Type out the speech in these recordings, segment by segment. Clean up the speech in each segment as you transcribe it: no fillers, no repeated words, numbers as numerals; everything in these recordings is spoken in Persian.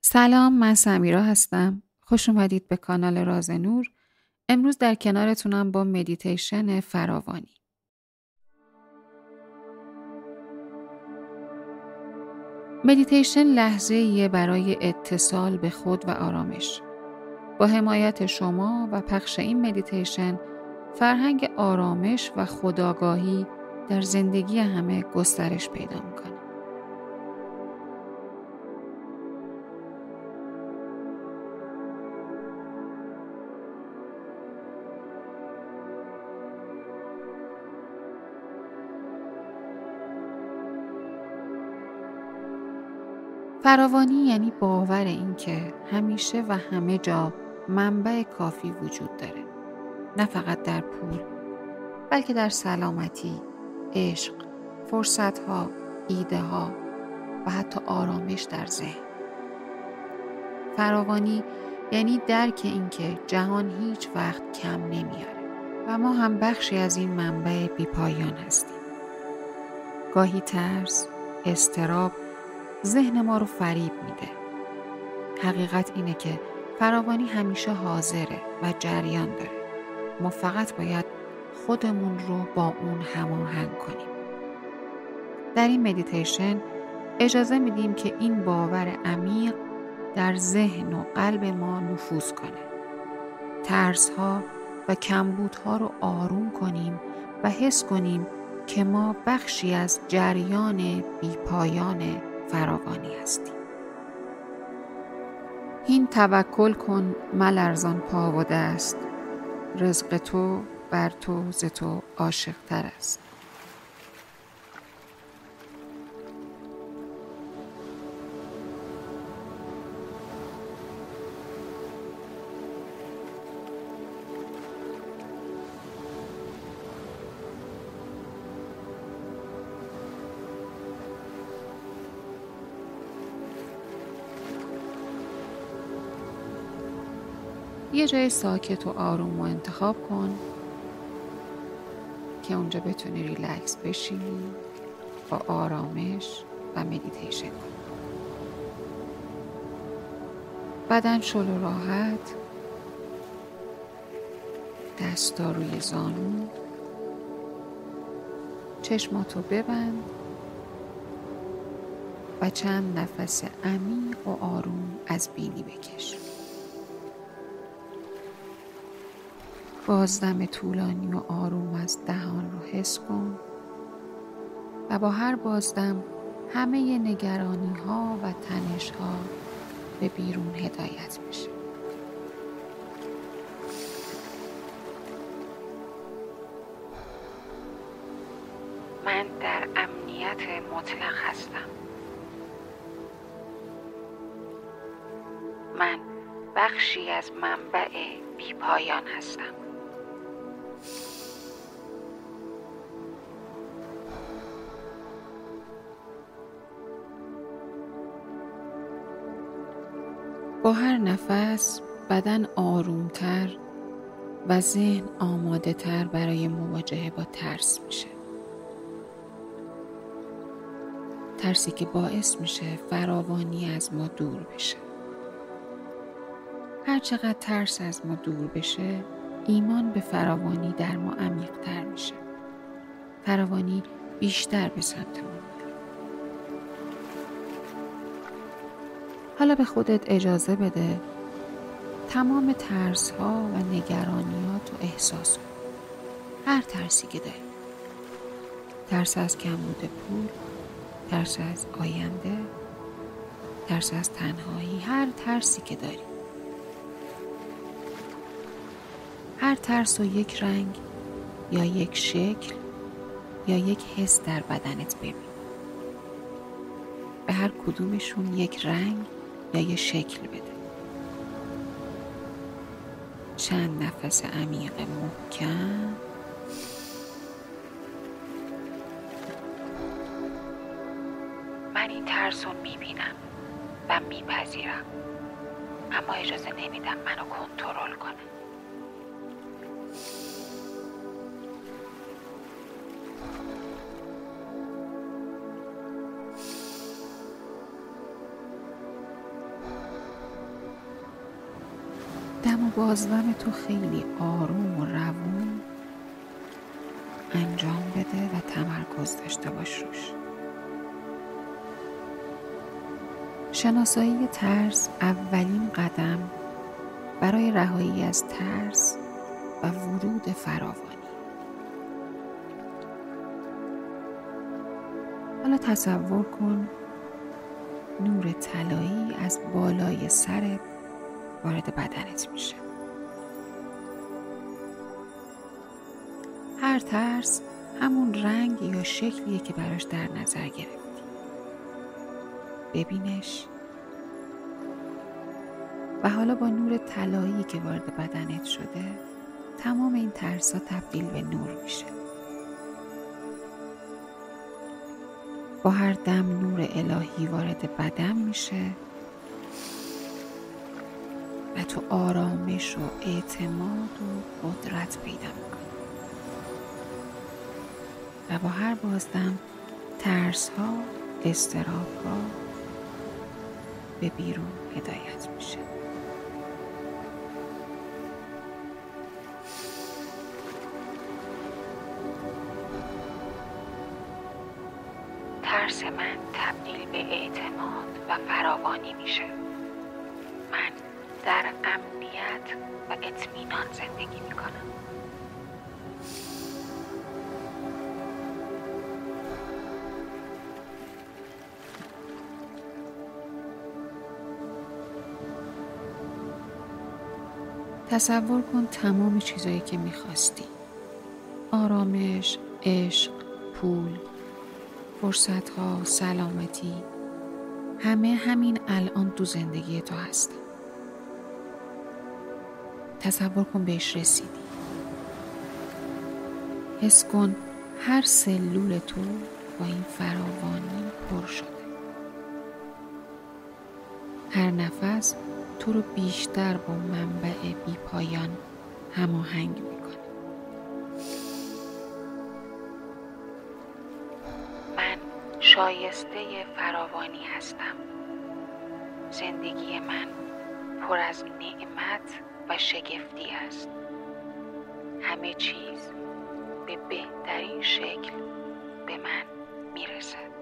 سلام، من سمیرا هستم. خوش اومدید به کانال راز نور. امروز در کنارتونم با مدیتیشن فراوانی. مدیتیشن لحظه‌ایه برای اتصال به خود و آرامش. با حمایت شما و پخش این مدیتیشن، فرهنگ آرامش و خودآگاهی در زندگی همه گسترش پیدا میکنه. فراوانی یعنی باور این که همیشه و همه جا منبع کافی وجود داره. نه فقط در پول، بلکه در سلامتی، عشق، فرصتها، ایده‌ها و حتی آرامش در ذهن. فراوانی یعنی درک این که جهان هیچ وقت کم نمیاره و ما هم بخشی از این منبع بی‌پایان هستیم. گاهی ترس، اضطراب ذهن ما رو فریب میده. حقیقت اینه که فراوانی همیشه حاضره و جریان داره. ما فقط باید خودمون رو با اون هماهنگ کنیم. در این مدیتیشن اجازه میدیم که این باور عمیق در ذهن و قلب ما نفوذ کنه. ترس‌ها و کمبودها رو آروم کنیم و حس کنیم که ما بخشی از جریان بی‌پایان فراوانی هستیم. این توکل کن ملرزان پا و دست، رزق تو بر تو ز تو عاشق تر است. یه جای ساکت و آروم و انتخاب کن که اونجا بتونی ریلکس بشینی، با آرامش و مدیتیشن کن. بدن شل و راحت، دستا روی زانو، چشماتو ببند و چند نفس عمیق و آروم از بینی بکش. بازدم طولانی و آروم از دهان رو حس کن و با هر بازدم همه نگرانی ها و تنش ها به بیرون هدایت میشه. من در امنیت مطلق هستم. من بخشی از منبع بی‌پایان هستم. با هر نفس بدن آرومتر و ذهن آماده تر برای مواجهه با ترس میشه. ترسی که باعث میشه فراوانی از ما دور بشه. هر چقدر ترس از ما دور بشه، ایمان به فراوانی در ما عمیق‌تر میشه. فراوانی بیشتر به سمت ما میاد. حالا به خودت اجازه بده تمام ترس‌ها و نگرانیات رو احساس کن. هر ترسی که داری. ترس از کمبود پول، ترس از آینده، ترس از تنهایی، هر ترسی که داری. هر ترس رو یک رنگ یا یک شکل یا یک حس در بدنت ببین. به هر کدومشون یک رنگ یا یک شکل بده. چند نفس عمیق محکم. من این ترس رو میبینم و میپذیرم، اما اجازه نمیدم منو کنترل کنه. دم و بازدم تو خیلی آروم و روون انجام بده و تمرکز داشته باش روش. شناسایی ترس اولین قدم برای رهایی از ترس و ورود فراوانی. حالا تصور کن نور طلایی از بالای سرت وارد بدنت میشه. هر ترس همون رنگ یا شکلیه که براش در نظر گرفتی. ببینش و حالا با نور طلایی که وارد بدنت شده تمام این ترس‌ها تبدیل به نور میشه. با هر دم نور الهی وارد بدن میشه و تو آرامش و اعتماد و قدرت پیدا میکنی و با هر بازدم ترس‌ها، اضطراب‌ها به بیرون هدایت میشه. ترس من تبدیل به اعتماد و فراوانی میشه. من در امنیت و اطمینان زندگی میکنم. تصور کن تمام چیزایی که میخواستی، آرامش، عشق، پول، فرصتها، سلامتی، همه همین الان تو زندگی تو هستن. تصور کن بهش رسیدی. حس کن هر سلول تو با این فراوانی پر شده. هر نفس تو رو بیشتر با منبع بی پایان هماهنگ میکنه. من شایسته فراوانی هستم. زندگی من پر از نعمت و شگفتی است. همه چیز به بهترین شکل به من میرسد.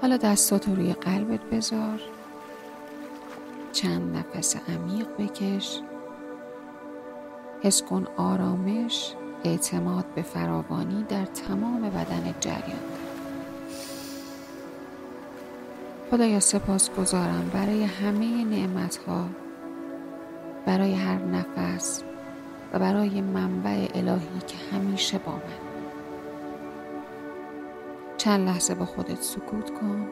حالا دستاتو روی قلبت بذار. چند نفس عمیق بکش. حس کن آرامش، اعتماد به فراوانی در تمام بدنت جریان داره. خدایا سپاسگزارم برای همه نعمت‌ها، برای هر نفس و برای منبع الهی که همیشه با من. چند لحظه با خودت سکوت کن.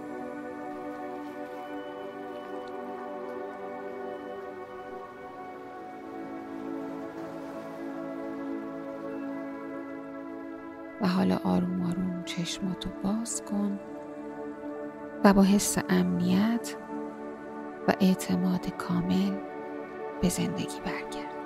و حالا آروم آروم چشماتو باز کن و با حس امنیت و اعتماد کامل به زندگی برگرد.